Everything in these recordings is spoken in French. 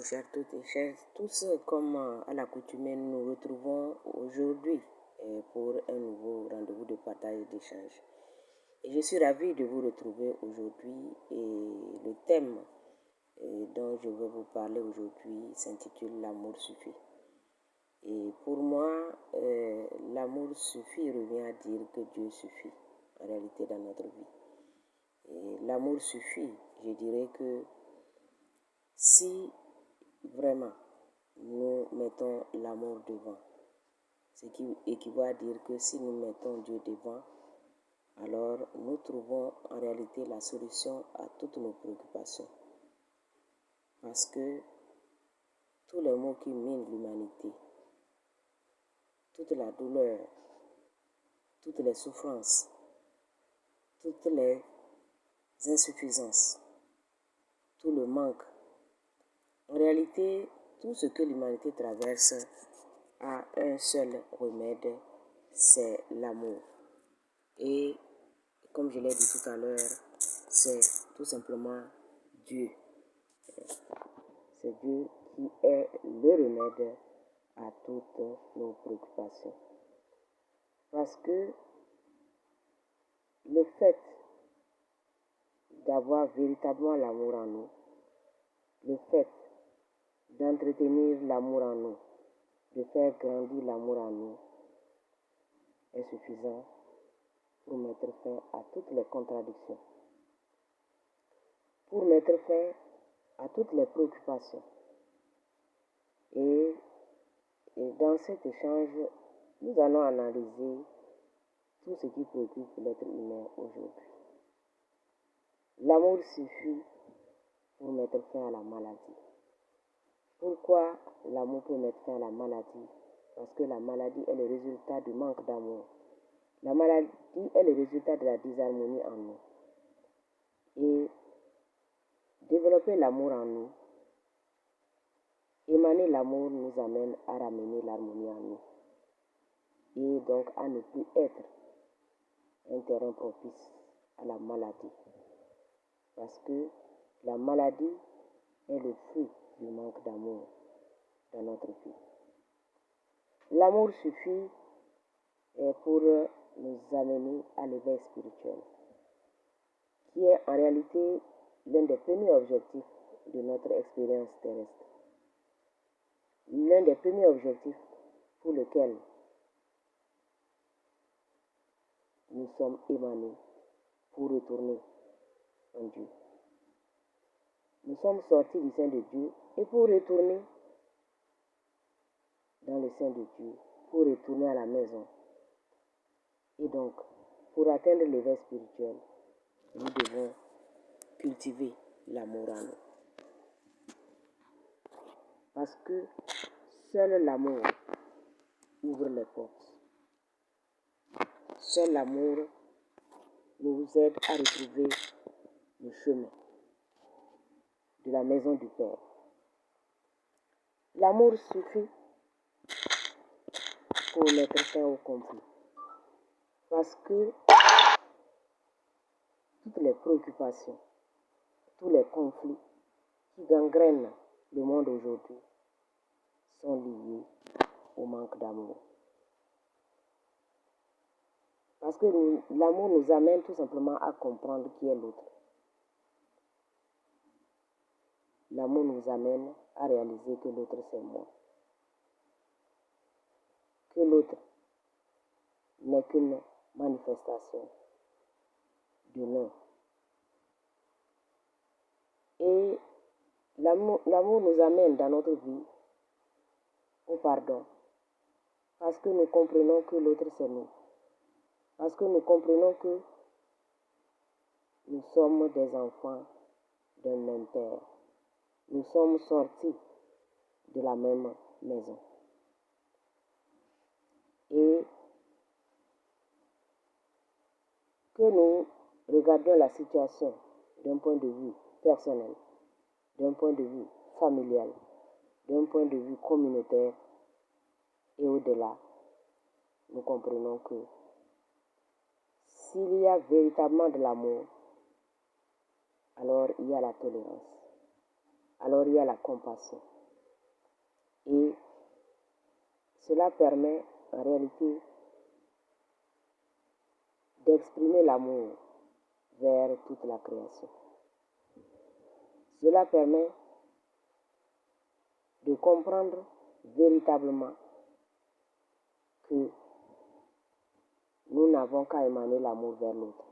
chères toutes et chers tous, comme à l'accoutumée, nous nous retrouvons aujourd'hui pour un nouveau rendez-vous de partage et d'échange. Et je suis ravie de vous retrouver aujourd'hui et le thème dont je vais vous parler aujourd'hui s'intitule L'amour suffit. Et pour moi, l'amour suffit revient à dire que Dieu suffit en réalité dans notre vie. Et l'amour suffit, je dirais que si vraiment nous mettons l'amour devant, ce qui équivaut à dire que si nous mettons Dieu devant, alors nous trouvons en réalité la solution à toutes nos préoccupations. Parce que tous les maux qui minent l'humanité, toute la douleur, toutes les souffrances, toutes les insuffisances, tout le manque, en réalité, tout ce que l'humanité traverse a un seul remède, c'est l'amour. Et comme je l'ai dit tout à l'heure, c'est tout simplement Dieu. C'est Dieu qui est le remède à toutes nos préoccupations. Parce que le fait d'avoir véritablement l'amour en nous, le fait d'entretenir l'amour en nous, de faire grandir l'amour en nous, est suffisant pour mettre fin à toutes les contradictions, pour mettre fin à toutes les préoccupations. Et dans cet échange, nous allons analyser tout ce qui préoccupe l'être humain aujourd'hui. L'amour suffit pour mettre fin à la maladie. Pourquoi l'amour peut mettre fin à la maladie? Parce que la maladie est le résultat du manque d'amour. La maladie est le résultat de la disharmonie en nous. Et développer l'amour en nous, émaner l'amour nous amène à ramener l'harmonie en nous. Et donc à ne plus être un terrain propice à la maladie. Parce que la maladie est le fruit du manque d'amour dans notre vie. L'amour suffit pour nous amener à l'éveil spirituel, qui est en réalité l'un des premiers objectifs de notre expérience terrestre. L'un des premiers objectifs pour lequel nous sommes émanés pour retourner en Dieu. Nous sommes sortis du sein de Dieu et pour retourner dans le sein de Dieu, pour retourner à la maison. Et donc, pour atteindre l'éveil spirituel, nous devons cultiver l'amour en nous. Parce que seul l'amour ouvre les portes. Seul l'amour nous aide à retrouver le chemin de la maison du Père. L'amour suffit pour mettre fin au conflit. Parce que toutes les préoccupations, tous les conflits qui gangrènent le monde aujourd'hui sont liés au manque d'amour. Parce que l'amour nous amène tout simplement à comprendre qui est l'autre. L'amour nous amène à réaliser que l'autre c'est moi. Que l'autre n'est qu'une manifestation de l'un. Et l'amour nous amène dans notre vie au pardon. Parce que nous comprenons que l'autre c'est nous. Parce que nous comprenons que nous sommes des enfants d'un même père. Nous sommes sortis de la même maison. Et que nous regardions la situation d'un point de vue personnel, d'un point de vue familial, d'un point de vue communautaire et au-delà, nous comprenons que s'il y a véritablement de l'amour, alors il y a la tolérance, alors il y a la compassion, Et cela permet en réalité d'exprimer l'amour vers toute la création. Cela permet de comprendre véritablement que nous n'avons qu'à émaner l'amour vers l'autre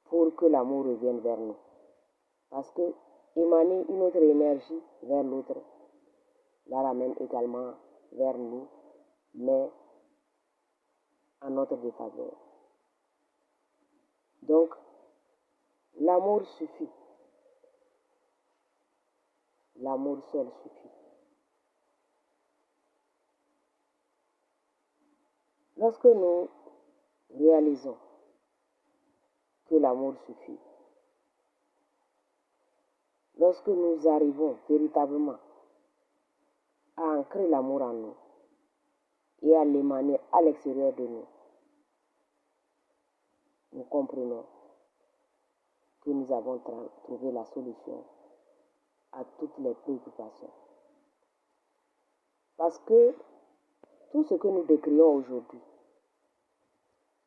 pour que l'amour revienne vers nous. Parce que émaner une autre énergie vers l'autre la ramène également vers nous, mais en notre défaveur. Donc, l'amour suffit. L'amour seul suffit. Lorsque nous réalisons que l'amour suffit, lorsque nous arrivons véritablement à ancrer l'amour en nous et à l'émaner à l'extérieur de nous, nous comprenons que nous avons trouvé la solution à toutes les préoccupations. Parce que tout ce que nous décrions aujourd'hui,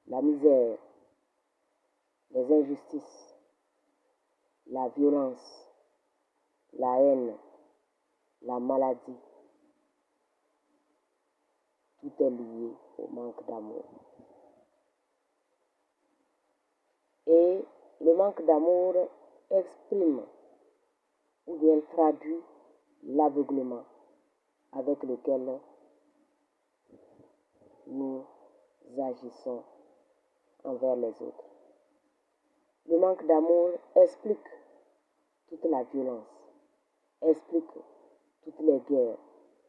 la misère, les injustices, la violence, la haine, la maladie, tout est lié au manque d'amour. Et le manque d'amour exprime ou bien traduit l'aveuglement avec lequel nous agissons envers les autres. Le manque d'amour explique toute la violence, explique toutes les guerres,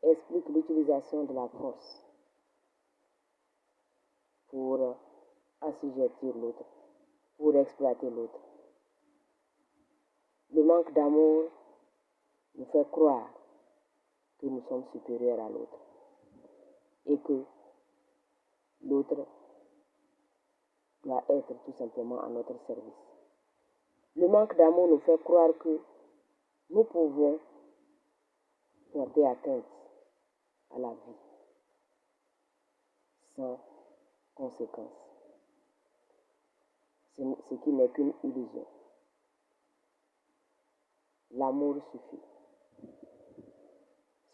explique l'utilisation de la force pour assujettir l'autre, pour exploiter l'autre. Le manque d'amour nous fait croire que nous sommes supérieurs à l'autre et que l'autre doit être tout simplement à notre service. Le manque d'amour nous fait croire que nous pouvons porter atteinte à la vie sans conséquence, ce qui n'est qu'une illusion. L'amour suffit.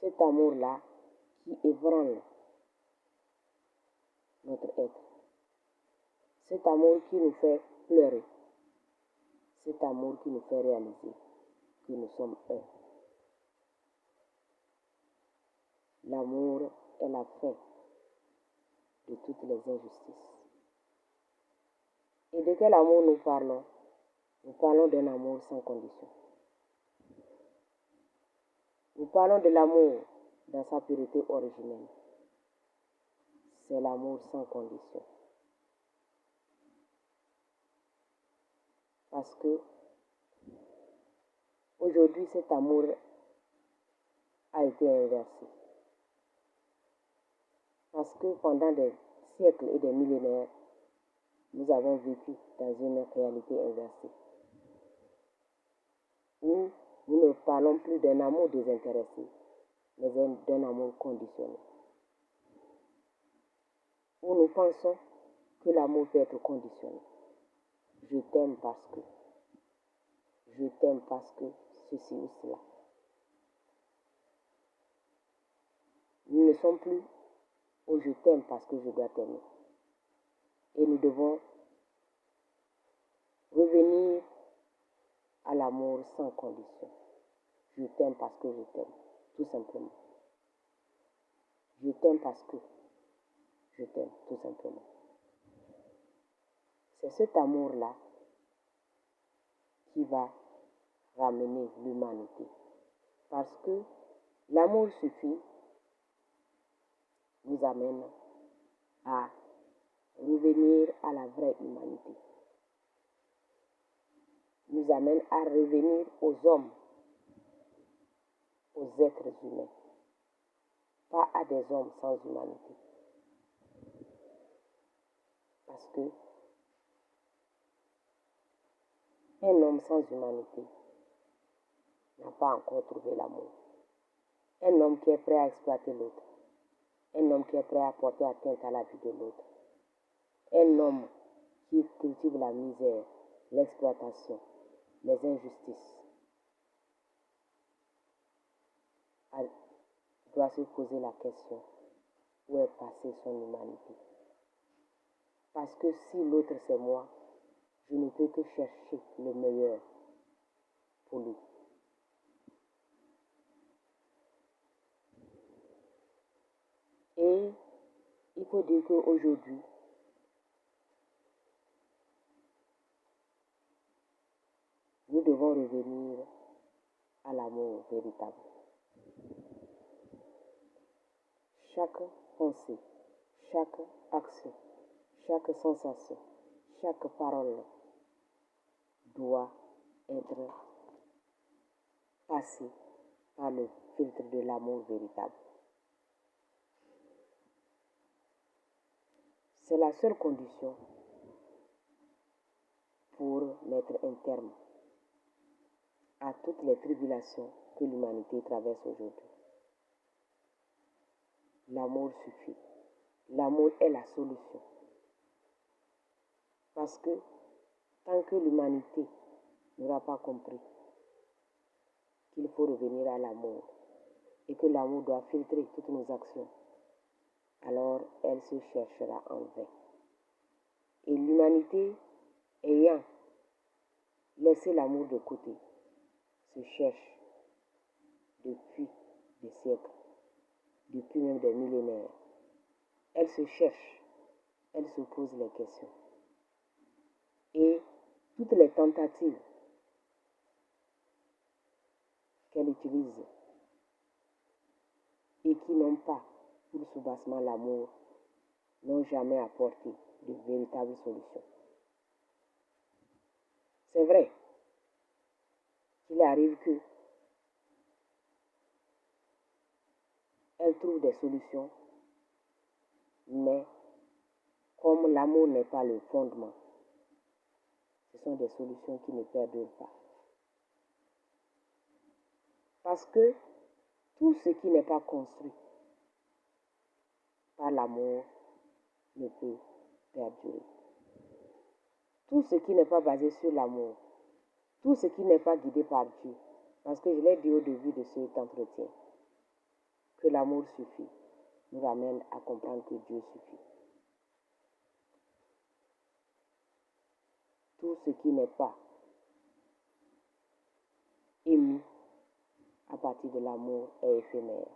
Cet amour-là qui ébranle notre être. Cet amour qui nous fait pleurer. Cet amour qui nous fait réaliser que nous sommes un. L'amour est la fin de toutes les injustices. Et de quel amour nous parlons? Nous parlons d'un amour sans condition. Nous parlons de l'amour dans sa pureté originelle. C'est l'amour sans condition. Parce que aujourd'hui, cet amour a été inversé. Parce que pendant des siècles et des millénaires, nous avons vécu dans une réalité inversée. Où nous ne parlons plus d'un amour désintéressé, mais d'un amour conditionné. Où nous pensons que l'amour peut être conditionné. Je t'aime parce que. Je t'aime parce que ceci ou cela. Nous ne sommes plus au je t'aime parce que je dois t'aimer. Et nous devons revenir à l'amour sans condition. Je t'aime parce que je t'aime, tout simplement. Je t'aime parce que je t'aime, tout simplement. C'est cet amour-là qui va ramener l'humanité. Parce que l'amour suffit nous amène à revenir à la vraie humanité. Nous amène à revenir aux hommes, aux êtres humains, pas à des hommes sans humanité. Parce que un homme sans humanité n'a pas encore trouvé l'amour. Un homme qui est prêt à exploiter l'autre. Un homme qui est prêt à porter atteinte à la vie de l'autre. Un homme qui cultive la misère, l'exploitation, les injustices, doit se poser la question, où est passée son humanité? Parce que si l'autre c'est moi, je ne peux que chercher le meilleur pour lui. Et il faut dire qu'aujourd'hui, nous devons revenir à l'amour véritable. Chaque pensée, chaque action, chaque sensation, chaque parole doit être passée par le filtre de l'amour véritable. C'est la seule condition pour mettre un terme à toutes les tribulations que l'humanité traverse aujourd'hui. L'amour suffit. L'amour est la solution. Parce que tant que l'humanité n'aura pas compris qu'il faut revenir à l'amour et que l'amour doit filtrer toutes nos actions, alors elle se cherchera en vain. Et l'humanité, ayant laissé l'amour de côté, se cherche depuis des siècles, depuis même des millénaires. Elle se cherche, elle se pose les questions. Et toutes les tentatives qu'elle utilise et qui n'ont pas pour soubassement l'amour n'ont jamais apporté de véritables solutions. C'est vrai qu'il arrive que elle trouve des solutions, mais comme l'amour n'est pas le fondement, ce sont des solutions qui ne perdurent pas. Parce que tout ce qui n'est pas construit par l'amour ne peut perdurer. Tout ce qui n'est pas basé sur l'amour, tout ce qui n'est pas guidé par Dieu, parce que je l'ai dit au début de cet entretien, que l'amour suffit, nous ramène à comprendre que Dieu suffit. Tout ce qui n'est pas ému à partir de l'amour est éphémère.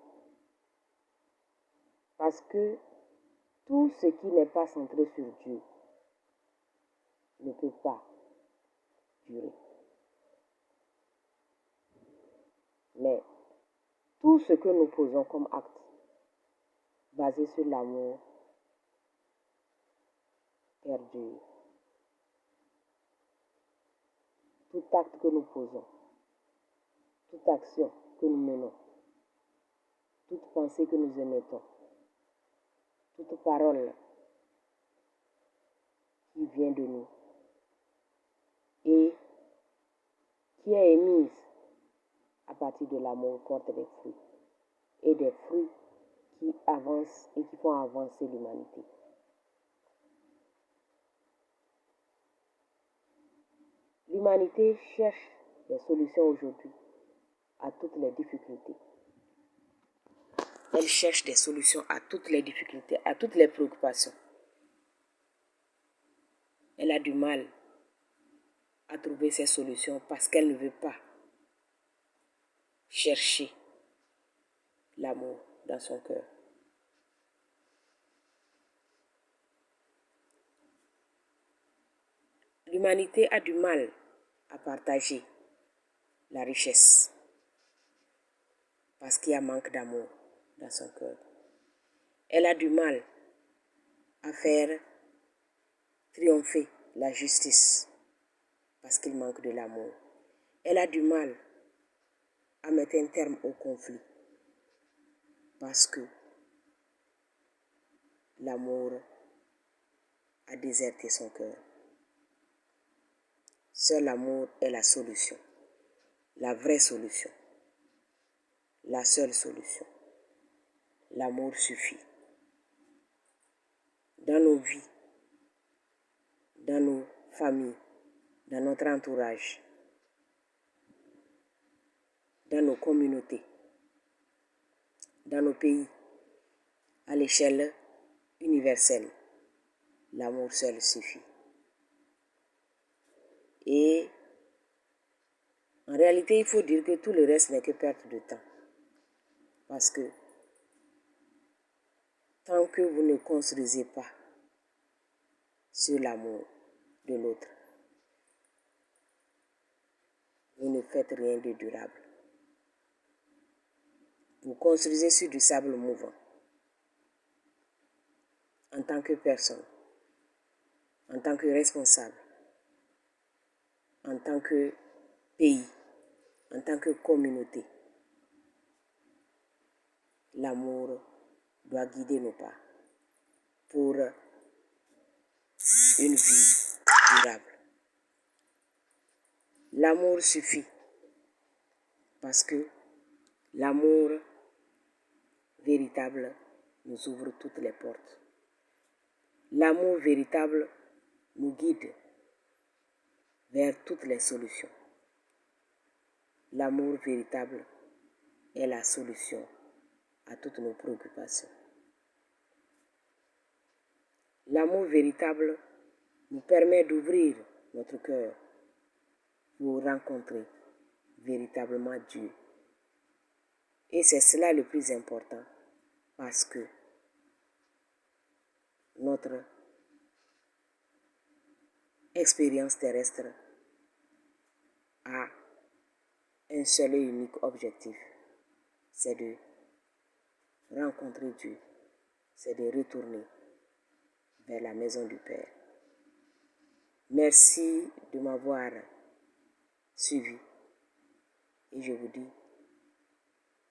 Parce que tout ce qui n'est pas centré sur Dieu ne peut pas durer. Mais tout ce que nous posons comme acte basé sur l'amour perdure. Tout acte que nous posons, toute action que nous menons, toute pensée que nous émettons, toute parole qui vient de nous et qui est émise à partir de l'amour porte des fruits. Et des fruits qui avancent et qui font avancer l'humanité. L'humanité cherche des solutions aujourd'hui à toutes les difficultés. Elle cherche des solutions à toutes les difficultés, à toutes les préoccupations. Elle a du mal à trouver ces solutions parce qu'elle ne veut pas chercher l'amour dans son cœur. L'humanité a du mal à partager la richesse parce qu'il y a manque d'amour dans son cœur. Elle a du mal à faire triompher la justice parce qu'il manque de l'amour. Elle a du mal à mettre un terme au conflit parce que l'amour a déserté son cœur. Seul l'amour est la solution, la vraie solution. la seule solution. L'amour suffit. Dans nos vies, dans nos familles, dans notre entourage, dans nos communautés, dans nos pays, à l'échelle universelle, l'amour seul suffit. Et en réalité, il faut dire que tout le reste n'est que perte de temps. Parce que tant que vous ne construisez pas sur l'amour de l'autre, vous ne faites rien de durable. Vous construisez sur du sable mouvant. En tant que personne, en tant que responsable, en tant que pays, en tant que communauté, l'amour doit guider nos pas pour une vie durable. L'amour suffit parce que l'amour véritable nous ouvre toutes les portes. L'amour véritable nous guide vers toutes les solutions. L'amour véritable est la solution à toutes nos préoccupations. L'amour véritable nous permet d'ouvrir notre cœur pour rencontrer véritablement Dieu. Et c'est cela le plus important parce que notre expérience terrestre a un seul et unique objectif, c'est de rencontrer Dieu, c'est de retourner vers la maison du Père. Merci de m'avoir suivi et je vous dis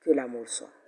que l'amour soit.